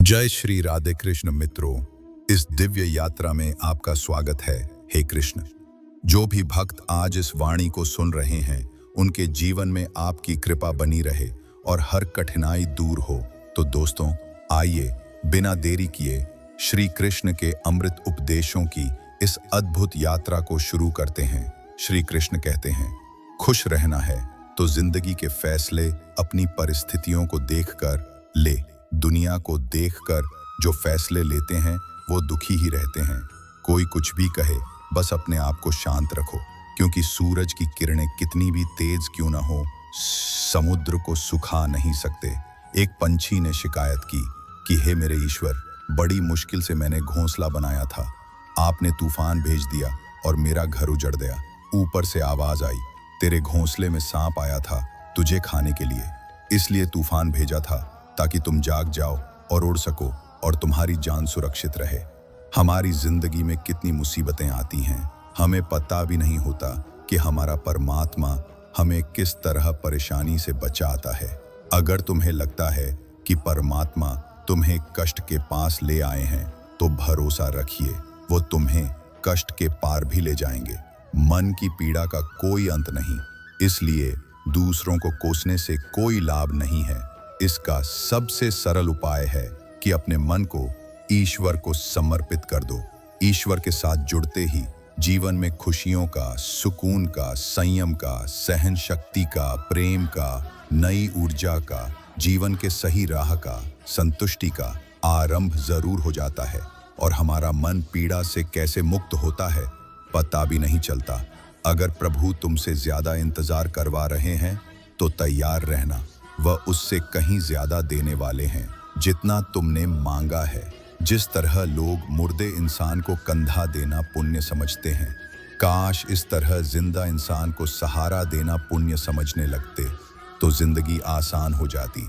जय श्री राधे कृष्ण मित्रों, इस दिव्य यात्रा में आपका स्वागत है। हे कृष्ण, जो भी भक्त आज इस वाणी को सुन रहे हैं, उनके जीवन में आपकी कृपा बनी रहे और हर कठिनाई दूर हो। तो दोस्तों, आइए बिना देरी किए श्री कृष्ण के अमृत उपदेशों की इस अद्भुत यात्रा को शुरू करते हैं। श्री कृष्ण कहते हैं, खुश रहना है तो जिंदगी के फैसले अपनी परिस्थितियों को देखकर ले। दुनिया को देखकर जो फैसले लेते हैं वो दुखी ही रहते हैं। कोई कुछ भी कहे, बस अपने आप को शांत रखो, क्योंकि सूरज की किरणें कितनी भी तेज क्यों ना हो, समुद्र को सुखा नहीं सकते। एक पंछी ने शिकायत की कि हे मेरे ईश्वर, बड़ी मुश्किल से मैंने घोंसला बनाया था, आपने तूफान भेज दिया और मेरा घर उजड़ गया। ऊपर से आवाज आई, तेरे घोंसले में सांप आया था तुझे खाने के लिए, इसलिए तूफान भेजा था ताकि तुम जाग जाओ और उड़ सको और तुम्हारी जान सुरक्षित रहे। हमारी जिंदगी में कितनी मुसीबतें आती हैं, हमें पता भी नहीं होता कि हमारा परमात्मा हमें किस तरह परेशानी से बचाता है। अगर तुम्हें लगता है कि परमात्मा तुम्हें कष्ट के पास ले आए हैं, तो भरोसा रखिए, वो तुम्हें कष्ट के पार भी ले जाएंगे। मन की पीड़ा का कोई अंत नहीं, इसलिए दूसरों को कोसने से कोई लाभ नहीं है। इसका सबसे सरल उपाय है कि अपने मन को ईश्वर को समर्पित कर दो। ईश्वर के साथ जुड़ते ही जीवन में खुशियों का, सुकून का, संयम का, सहन शक्ति का, प्रेम का, नई ऊर्जा का, जीवन के सही राह का, संतुष्टि का आरंभ जरूर हो जाता है और हमारा मन पीड़ा से कैसे मुक्त होता है पता भी नहीं चलता। अगर प्रभु तुमसे ज्यादा इंतजार करवा रहे हैं तो तैयार रहना, वह उससे कहीं ज्यादा देने वाले हैं जितना तुमने मांगा है। जिस तरह लोग मुर्दे इंसान को कंधा देना पुण्य समझते हैं, काश इस तरह जिंदा इंसान को सहारा देना पुण्य समझने लगते तो जिंदगी आसान हो जाती।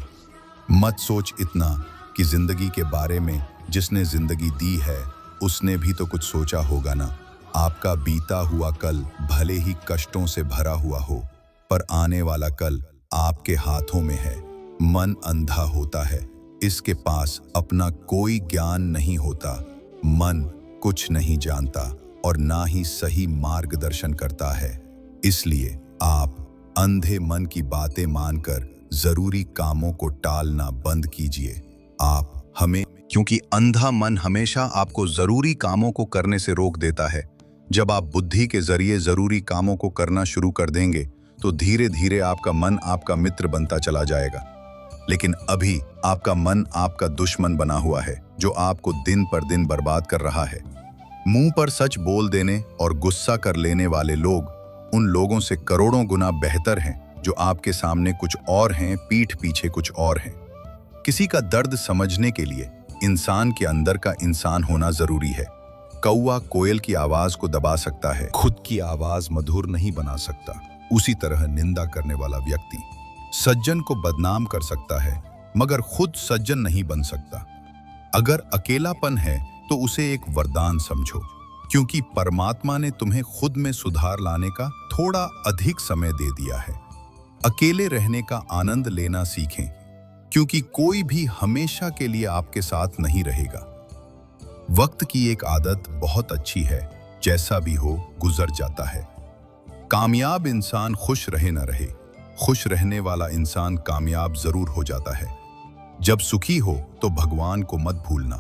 मत सोच इतना कि जिंदगी के बारे में जिसने जिंदगी दी है उसने भी तो कुछ सोचा होगा ना। आपका बीता हुआ कल भले ही कष्टों से भरा हुआ हो, पर आने वाला कल आपके हाथों में है। मन अंधा होता है, इसके पास अपना कोई ज्ञान नहीं होता। मन कुछ नहीं जानता और ना ही सही मार्गदर्शन करता है। इसलिए आप अंधे मन की बातें मानकर जरूरी कामों को टालना बंद कीजिए। क्योंकि अंधा मन हमेशा आपको जरूरी कामों को करने से रोक देता है। जब आप बुद्धि के जरिए जरूरी कामों को करना शुरू कर देंगे तो धीरे धीरे आपका मन आपका मित्र बनता चला जाएगा। लेकिन अभी आपका मन आपका दुश्मन बना हुआ है, जो आपको दिन पर दिन बर्बाद कर रहा है। मुंह पर सच बोल देने और गुस्सा कर लेने वाले लोग उन लोगों से करोड़ों गुना बेहतर हैं जो आपके सामने कुछ और हैं, पीठ पीछे कुछ और हैं। किसी का दर्द समझने के लिए इंसान के अंदर का इंसान होना जरूरी है। कौवा कोयल की आवाज को दबा सकता है, खुद की आवाज मधुर नहीं बना सकता। उसी तरह निंदा करने वाला व्यक्ति सज्जन को बदनाम कर सकता है, मगर खुद सज्जन नहीं बन सकता। अगर अकेलापन है तो उसे एक वरदान समझो, क्योंकि परमात्मा ने तुम्हें खुद में सुधार लाने का थोड़ा अधिक समय दे दिया है। अकेले रहने का आनंद लेना सीखें, क्योंकि कोई भी हमेशा के लिए आपके साथ नहीं रहेगा। वक्त की एक आदत बहुत अच्छी है, जैसा भी हो गुजर जाता है। कामयाब इंसान खुश रहे न रहे, खुश रहने वाला इंसान कामयाब जरूर हो जाता है। जब सुखी हो तो भगवान को मत भूलना,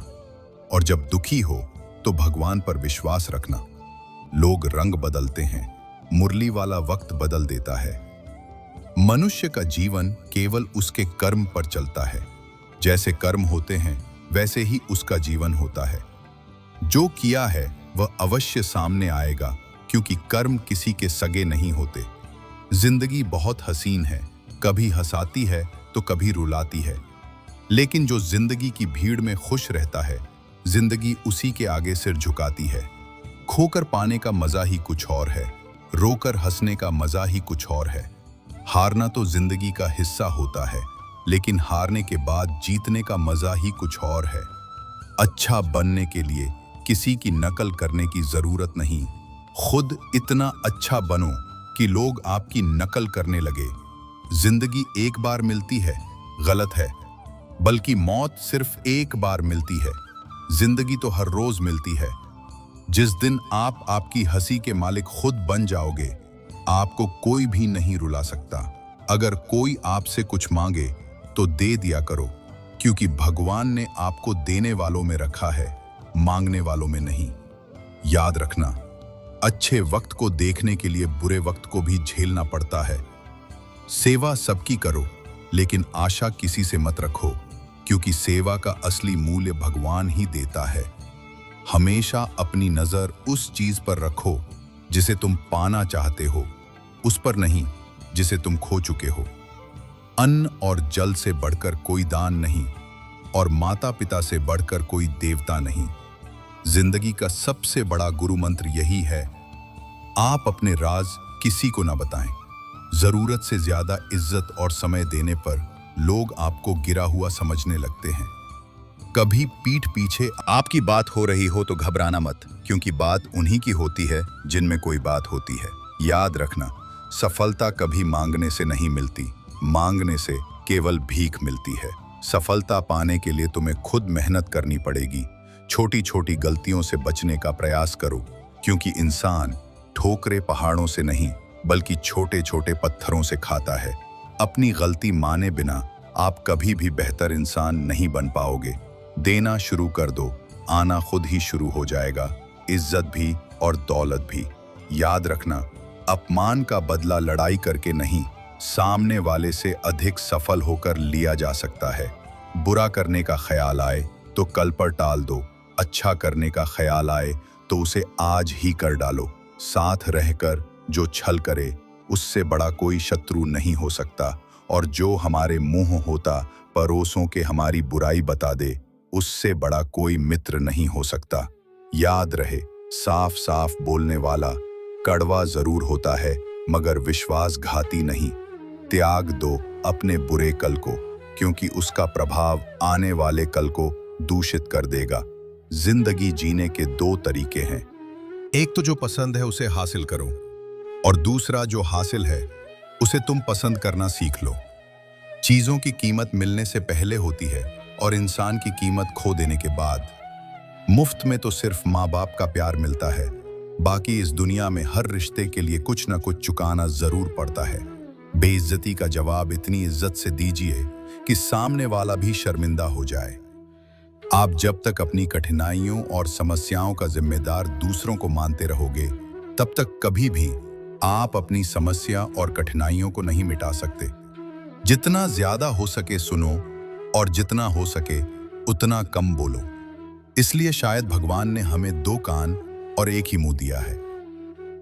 और जब दुखी हो तो भगवान पर विश्वास रखना। लोग रंग बदलते हैं, मुरली वाला वक्त बदल देता है। मनुष्य का जीवन केवल उसके कर्म पर चलता है। जैसे कर्म होते हैं वैसे ही उसका जीवन होता है। जो किया है वह अवश्य सामने आएगा, क्योंकि कर्म किसी के सगे नहीं होते। जिंदगी बहुत हसीन है, कभी हंसाती है तो कभी रुलाती है, लेकिन जो जिंदगी की भीड़ में खुश रहता है, जिंदगी उसी के आगे सिर झुकाती है। खोकर पाने का मजा ही कुछ और है, रोकर हंसने का मजा ही कुछ और है। हारना तो जिंदगी का हिस्सा होता है, लेकिन हारने के बाद जीतने का मजा ही कुछ और है। अच्छा बनने के लिए किसी की नकल करने की जरूरत नहीं, खुद इतना अच्छा बनो कि लोग आपकी नकल करने लगे। जिंदगी एक बार मिलती है, गलत है। बल्कि मौत सिर्फ एक बार मिलती है, जिंदगी तो हर रोज मिलती है। जिस दिन आप आपकी हंसी के मालिक खुद बन जाओगे, आपको कोई भी नहीं रुला सकता। अगर कोई आपसे कुछ मांगे तो दे दिया करो, क्योंकि भगवान ने आपको देने वालों में रखा है, मांगने वालों में नहीं। याद रखना, अच्छे वक्त को देखने के लिए बुरे वक्त को भी झेलना पड़ता है। सेवा सबकी करो, लेकिन आशा किसी से मत रखो, क्योंकि सेवा का असली मूल्य भगवान ही देता है। हमेशा अपनी नजर उस चीज पर रखो जिसे तुम पाना चाहते हो, उस पर नहीं जिसे तुम खो चुके हो। अन्न और जल से बढ़कर कोई दान नहीं, और माता पिता से बढ़कर कोई देवता नहीं। जिंदगी का सबसे बड़ा गुरु मंत्र यही है, आप अपने राज किसी को ना बताएं। जरूरत से ज्यादा इज्जत और समय देने पर लोग आपको गिरा हुआ समझने लगते हैं। कभी पीठ पीछे आपकी बात हो रही हो तो घबराना मत, क्योंकि बात उन्हीं की होती है जिनमें कोई बात होती है। याद रखना, सफलता कभी मांगने से नहीं मिलती, मांगने से केवल भीख मिलती है। सफलता पाने के लिए तुम्हें खुद मेहनत करनी पड़ेगी। छोटी छोटी गलतियों से बचने का प्रयास करो, क्योंकि इंसान ठोकरें पहाड़ों से नहीं बल्कि छोटे छोटे पत्थरों से खाता है। अपनी गलती माने बिना आप कभी भी बेहतर इंसान नहीं बन पाओगे। देना शुरू कर दो, आना खुद ही शुरू हो जाएगा, इज्जत भी और दौलत भी। याद रखना, अपमान का बदला लड़ाई करके नहीं, सामने वाले से अधिक सफल होकर लिया जा सकता है। बुरा करने का ख्याल आए तो कल पर टाल दो, अच्छा करने का ख्याल आए तो उसे आज ही कर डालो। साथ रहकर जो छल करे, उससे बड़ा कोई शत्रु नहीं हो सकता, और जो हमारे मुंह होता पड़ोसों के हमारी बुराई बता दे, उससे बड़ा कोई मित्र नहीं हो सकता। याद रहे, साफ साफ बोलने वाला कड़वा जरूर होता है, मगर विश्वासघाती नहीं। त्याग दो अपने बुरे कल को, क्योंकि उसका प्रभाव आने वाले कल को दूषित कर देगा। जिंदगी जीने के दो तरीके हैं, एक तो जो पसंद है उसे हासिल करो, और दूसरा जो हासिल है उसे तुम पसंद करना सीख लो। चीजों की कीमत मिलने से पहले होती है, और इंसान की कीमत खो देने के बाद। मुफ्त में तो सिर्फ माँ बाप का प्यार मिलता है, बाकी इस दुनिया में हर रिश्ते के लिए कुछ ना कुछ चुकाना जरूर पड़ता है। बेइज्जती का जवाब इतनी इज्जत से दीजिए कि सामने वाला भी शर्मिंदा हो जाए। आप जब तक अपनी कठिनाइयों और समस्याओं का जिम्मेदार दूसरों को मानते रहोगे, तब तक कभी भी आप अपनी समस्या और कठिनाइयों को नहीं मिटा सकते। जितना ज्यादा हो सके सुनो, और जितना हो सके उतना कम बोलो। इसलिए शायद भगवान ने हमें दो कान और एक ही मुंह दिया है।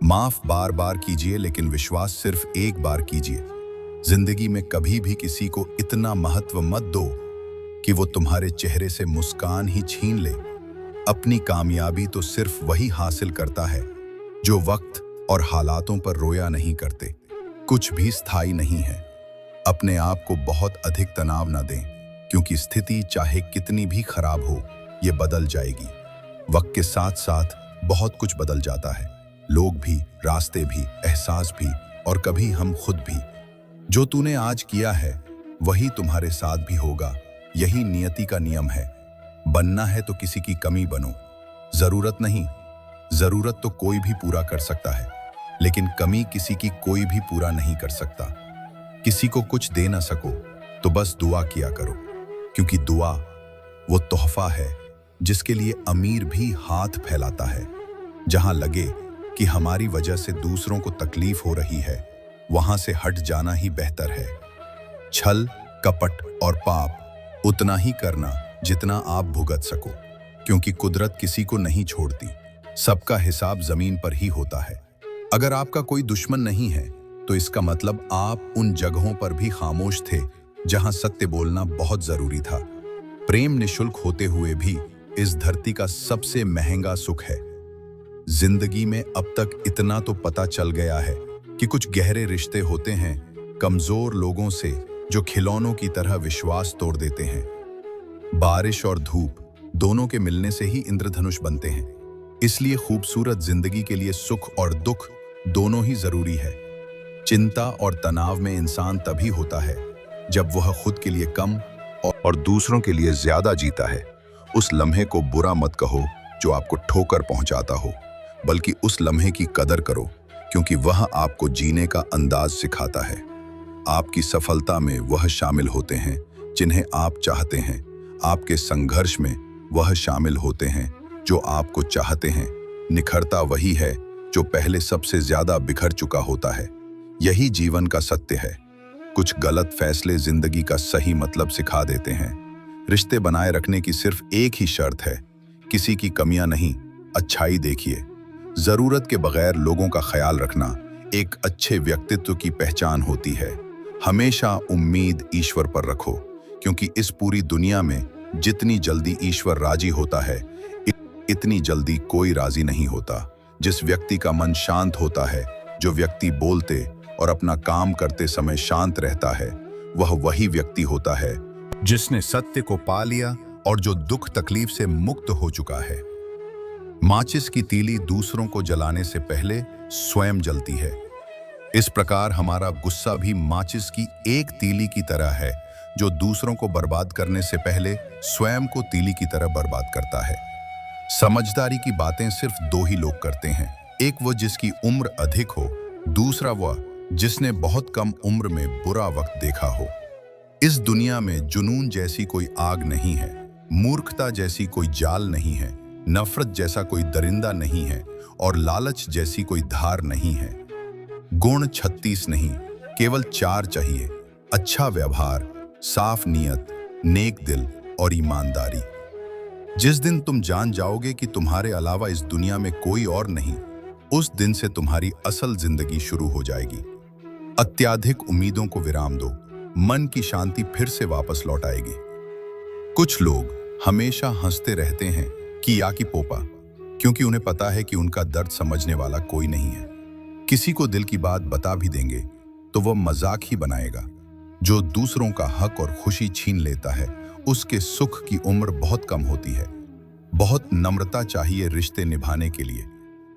माफ बार बार कीजिए, लेकिन विश्वास सिर्फ एक बार कीजिए। जिंदगी में कभी भी किसी को इतना महत्व मत दो कि वो तुम्हारे चेहरे से मुस्कान ही छीन ले। अपनी कामयाबी तो सिर्फ वही हासिल करता है जो वक्त और हालातों पर रोया नहीं करते। कुछ भी स्थायी नहीं है। अपने आप को बहुत अधिक तनाव न दें, क्योंकि स्थिति चाहे कितनी भी खराब हो, ये बदल जाएगी। वक्त के साथ साथ बहुत कुछ बदल जाता है, लोग भी, रास्ते भी, एहसास भी, और कभी हम खुद भी। जो तूने आज किया है वही तुम्हारे साथ भी होगा। यही नियति का नियम है। बनना है तो किसी की कमी बनो। जरूरत नहीं, जरूरत तो कोई भी पूरा कर सकता है, लेकिन कमी किसी की कोई भी पूरा नहीं कर सकता। किसी को कुछ दे ना सको तो बस दुआ किया करो, क्योंकि दुआ वो तोहफा है जिसके लिए अमीर भी हाथ फैलाता है। जहां लगे कि हमारी वजह से दूसरों को तकलीफ हो रही है, वहां से हट जाना ही बेहतर है। छल, कपट और पाप उतना ही करना जितना आप भुगत सको, क्योंकि कुदरत किसी को नहीं छोड़ती। सबका हिसाब जमीन पर ही होता है। अगर आपका कोई दुश्मन नहीं है तो इसका मतलब आप उन जगहों पर भी खामोश थे जहां सत्य बोलना बहुत जरूरी था। प्रेम निशुल्क होते हुए भी इस धरती का सबसे महंगा सुख है। जिंदगी में अब तक इतना तो पता चल गया है कि कुछ गहरे रिश्ते होते हैं कमजोर लोगों से, जो खिलौनों की तरह विश्वास तोड़ देते हैं। बारिश और धूप दोनों के मिलने से ही इंद्रधनुष बनते हैं। इसलिए खूबसूरत जिंदगी के लिए सुख और दुख दोनों ही जरूरी है। चिंता और तनाव में इंसान तभी होता है जब वह खुद के लिए कम और दूसरों के लिए ज्यादा जीता है, उस लम्हे को बुरा मत कहो जो आपको ठोकर पहुंचाता हो, बल्कि उस लम्हे की कदर करो, क्योंकि वह आपको जीने का अंदाज सिखाता है। आपकी सफलता में वह शामिल होते हैं जिन्हें आप चाहते हैं, आपके संघर्ष में वह शामिल होते हैं जो आपको चाहते हैं। निखरता वही है जो पहले सबसे ज्यादा बिखर चुका होता है। यही जीवन का सत्य है। कुछ गलत फैसले जिंदगी का सही मतलब सिखा देते हैं। रिश्ते बनाए रखने की सिर्फ एक ही शर्त है, किसी की कमियां नहीं, अच्छाई देखिए। जरूरत के बगैर लोगों का ख्याल रखना एक अच्छे व्यक्तित्व की पहचान होती है। हमेशा उम्मीद ईश्वर पर रखो, क्योंकि इस पूरी दुनिया में जितनी जल्दी ईश्वर राजी होता है, इतनी जल्दी कोई राजी नहीं होता। जिस व्यक्ति का मन शांत होता है, जो व्यक्ति बोलते और अपना काम करते समय शांत रहता है, वह वही व्यक्ति होता है जिसने सत्य को पा लिया और जो दुख तकलीफ से मुक्त हो चुका है। माचिस की तीली दूसरों को जलाने से पहले स्वयं जलती है। इस प्रकार हमारा गुस्सा भी माचिस की एक तीली की तरह है, जो दूसरों को बर्बाद करने से पहले स्वयं को तीली की तरह बर्बाद करता है। समझदारी की बातें सिर्फ दो ही लोग करते हैं, एक वो जिसकी उम्र अधिक हो, दूसरा वह जिसने बहुत कम उम्र में बुरा वक्त देखा हो। इस दुनिया में जुनून जैसी कोई आग नहीं है, मूर्खता जैसी कोई जाल नहीं है, नफरत जैसा कोई दरिंदा नहीं है और लालच जैसी कोई धार नहीं है। गुण 36 नहीं, केवल 4 चाहिए: अच्छा व्यवहार, साफ नीयत, नेक दिल और ईमानदारी। जिस दिन तुम जान जाओगे कि तुम्हारे अलावा इस दुनिया में कोई और नहीं, उस दिन से तुम्हारी असल जिंदगी शुरू हो जाएगी। अत्याधिक उम्मीदों को विराम दो, मन की शांति फिर से वापस लौट आएगी। कुछ लोग हमेशा हंसते रहते हैं कि या की पोपा, क्योंकि उन्हें पता है कि उनका दर्द समझने वाला कोई नहीं है। किसी को दिल की बात बता भी देंगे तो वह मजाक ही बनाएगा। जो दूसरों का हक और खुशी छीन लेता है, उसके सुख की उम्र बहुत कम होती है। बहुत नम्रता चाहिए रिश्ते निभाने के लिए।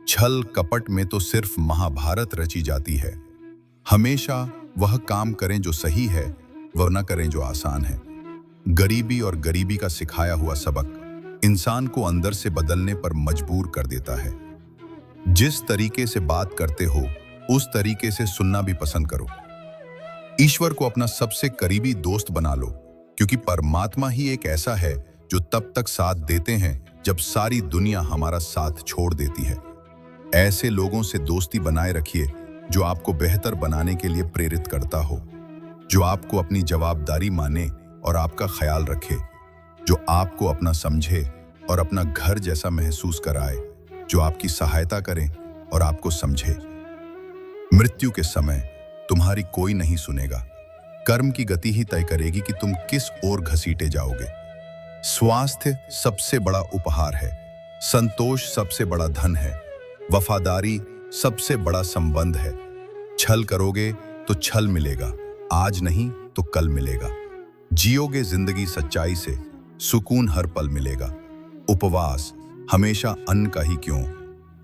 छल कपट में तो सिर्फ महाभारत रची जाती है। हमेशा वह काम करें जो सही है, वह न करें जो आसान है। गरीबी और गरीबी का सिखाया हुआ सबक इंसान को अंदर से बदलने पर मजबूर कर देता है। जिस तरीके से बात करते हो, उस तरीके से सुनना भी पसंद करो। ईश्वर को अपना सबसे करीबी दोस्त बना लो, क्योंकि परमात्मा ही एक ऐसा है जो तब तक साथ देते हैं जब सारी दुनिया हमारा साथ छोड़ देती है। ऐसे लोगों से दोस्ती बनाए रखिए जो आपको बेहतर बनाने के लिए प्रेरित करता हो, जो आपको अपनी जवाबदारी माने और आपका ख्याल रखे, जो आपको अपना समझे और अपना घर जैसा महसूस कराए, जो आपकी सहायता करें और आपको समझे। मृत्यु के समय तुम्हारी कोई नहीं सुनेगा। कर्म की गति ही तय करेगी कि तुम किस ओर घसीटे जाओगे। स्वास्थ्य सबसे बड़ा उपहार है, संतोष सबसे बड़ा धन है, वफादारी सबसे बड़ा संबंध है। छल करोगे तो छल मिलेगा, आज नहीं तो कल मिलेगा। जियोगे जिंदगी सच्चाई से, सुकून हर पल मिलेगा। उपवास हमेशा अन्न का ही क्यों,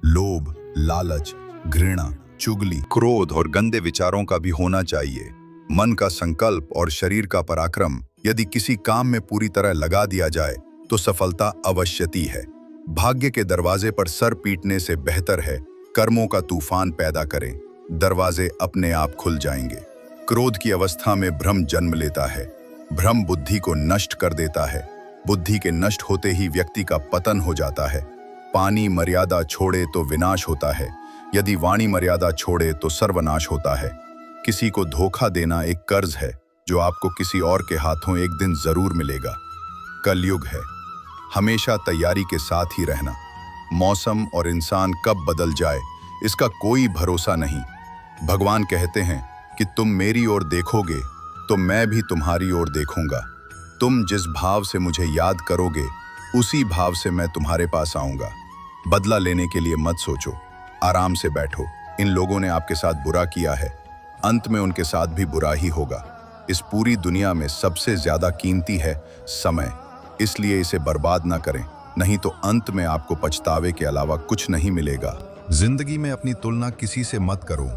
लोभ, लालच, घृणा, चुगली, क्रोध और गंदे विचारों का भी होना चाहिए। मन का संकल्प और शरीर का पराक्रम यदि किसी काम में पूरी तरह लगा दिया जाए तो सफलता अवश्यती है। भाग्य के दरवाजे पर सर पीटने से बेहतर है कर्मों का तूफान पैदा करें, दरवाजे अपने आप खुल जाएंगे। क्रोध की अवस्था में भ्रम जन्म लेता है, भ्रम बुद्धि को नष्ट कर देता है, बुद्धि के नष्ट होते ही व्यक्ति का पतन हो जाता है। पानी मर्यादा छोड़े तो विनाश होता है, यदि वाणी मर्यादा छोड़े तो सर्वनाश होता है। किसी को धोखा देना एक कर्ज है जो आपको किसी और के हाथों एक दिन जरूर मिलेगा। कलयुग है, हमेशा तैयारी के साथ ही रहना। मौसम और इंसान कब बदल जाए इसका कोई भरोसा नहीं। भगवान कहते हैं कि तुम मेरी ओर देखोगे तो मैं भी तुम्हारी ओर देखूंगा। तुम जिस भाव से मुझे याद करोगे उसी भाव से मैं तुम्हारे पास आऊंगा। बदला लेने के लिए मत सोचो, आराम से बैठो। इन लोगों ने आपके साथ बुरा किया है, अंत में उनके साथ भी बुरा ही होगा। इस पूरी दुनिया में सबसे ज्यादा कीमती है समय, इसलिए इसे बर्बाद ना करें, नहीं तो अंत में आपको पछतावे के अलावा कुछ नहीं मिलेगा। जिंदगी में अपनी तुलना किसी से मत करो।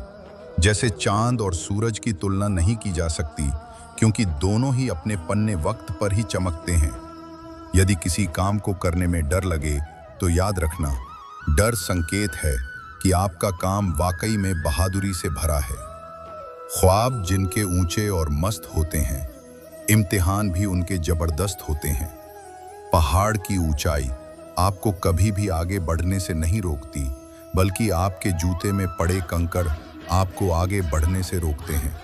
जैसे चांद और सूरज की तुलना नहीं की जा सकती, क्योंकि दोनों ही अपने पन्ने वक्त पर ही चमकते हैं। यदि किसी काम को करने में डर लगे तो याद रखना, डर संकेत है कि आपका काम वाकई में बहादुरी से भरा है। ख्वाब जिनके ऊंचे और मस्त होते हैं, इम्तिहान भी उनके जबरदस्त होते हैं। पहाड़ की ऊंचाई आपको कभी भी आगे बढ़ने से नहीं रोकती, बल्कि आपके जूते में पड़े कंकड़ आपको आगे बढ़ने से रोकते हैं।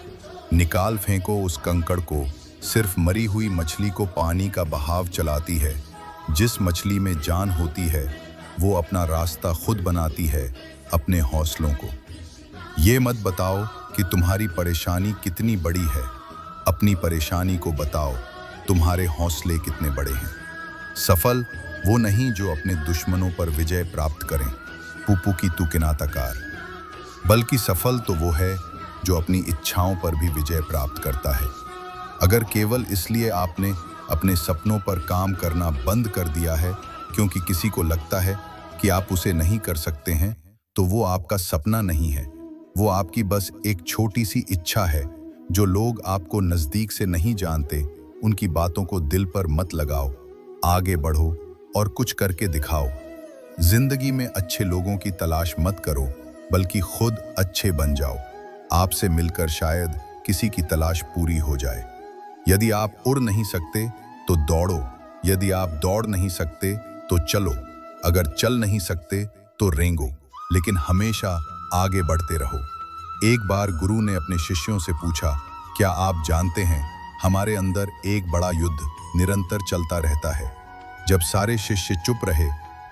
निकाल फेंको उस कंकड़ को, सिर्फ मरी हुई मछली को पानी का बहाव चलाती है। जिस मछली में जान होती है वो अपना रास्ता खुद बनाती है, अपने हौसलों को। ये मत बताओ कि तुम्हारी परेशानी कितनी बड़ी है, अपनी परेशानी को बताओ तुम्हारे हौसले कितने बड़े हैं। सफल वो नहीं जो अपने दुश्मनों पर विजय प्राप्त करें, पुप्पू की तू किनाताकार, बल्कि सफल तो वो है जो अपनी इच्छाओं पर भी विजय प्राप्त करता है। अगर केवल इसलिए आपने अपने सपनों पर काम करना बंद कर दिया है क्योंकि किसी को लगता है कि आप उसे नहीं कर सकते हैं, तो वो आपका सपना नहीं है, वो आपकी बस एक छोटी सी इच्छा है। जो लोग आपको नज़दीक से नहीं जानते, उनकी बातों को दिल पर मत लगाओ, आगे बढ़ो और कुछ करके दिखाओ। जिंदगी में अच्छे लोगों की तलाश मत करो, बल्कि खुद अच्छे बन जाओ। आपसे मिलकर शायद किसी की तलाश पूरी हो जाए। यदि आप उड़ नहीं सकते तो दौड़ो, यदि आप दौड़ नहीं सकते तो चलो, अगर चल नहीं सकते तो रेंगो, लेकिन हमेशा आगे बढ़ते रहो। एक बार गुरु ने अपने शिष्यों से पूछा, क्या आप जानते हैं हमारे अंदर एक बड़ा युद्ध निरंतर चलता रहता है। जब सारे शिष्य चुप रहे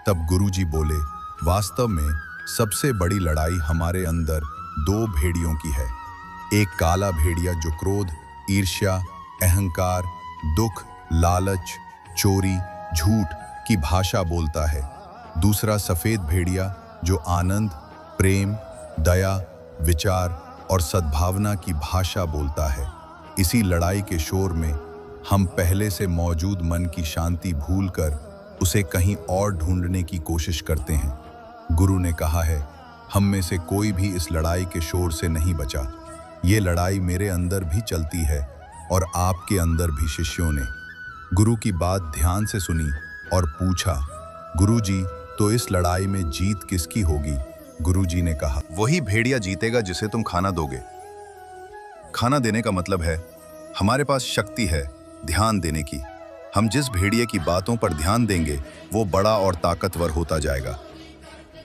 तब गुरुजी बोले, वास्तव में सबसे बड़ी लड़ाई हमारे अंदर दो भेड़ियों की है। एक काला भेड़िया जो क्रोध, ईर्ष्या, अहंकार, दुख, लालच, चोरी, झूठ की भाषा बोलता है। दूसरा सफेद भेड़िया जो आनंद, प्रेम, दया, विचार और सद्भावना की भाषा बोलता है। इसी लड़ाई के शोर में हम पहले से मौजूद मन की शांति भूलकर उसे कहीं और ढूंढने की कोशिश करते हैं। गुरु ने कहा है, हम में से कोई भी इस लड़ाई के शोर से नहीं बचा। ये लड़ाई मेरे अंदर भी चलती है और आपके अंदर भी। शिष्यों ने गुरु की बात ध्यान से सुनी और पूछा, गुरुजी, तो इस लड़ाई में जीत किसकी होगी? गुरुजी ने कहा, वही भेड़िया जीतेगा जिसे तुम खाना दोगे। खाना देने का मतलब है हमारे पास शक्ति है ध्यान देने की। हम जिस भेड़िए की बातों पर ध्यान देंगे वो बड़ा और ताकतवर होता जाएगा।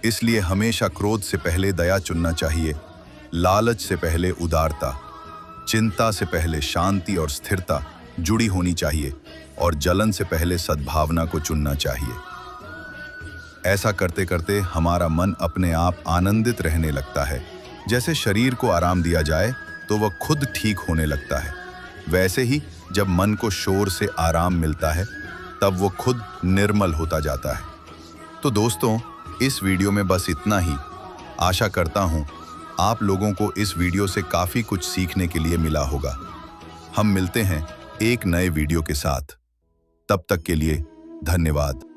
इसलिए हमेशा क्रोध से पहले दया चुनना चाहिए, लालच से पहले उदारता, चिंता से पहले शांति और स्थिरता जुड़ी होनी चाहिए और जलन से पहले सद्भावना को चुनना चाहिए। ऐसा करते करते हमारा मन अपने आप आनंदित रहने लगता है। जैसे शरीर को आराम दिया जाए तो वह खुद ठीक होने लगता है, वैसे ही जब मन को शोर से आराम मिलता है तब वो खुद निर्मल होता जाता है। तो दोस्तों, इस वीडियो में बस इतना ही। आशा करता हूँ आप लोगों को इस वीडियो से काफ़ी कुछ सीखने के लिए मिला होगा। हम मिलते हैं एक नए वीडियो के साथ। तब तक के लिए धन्यवाद।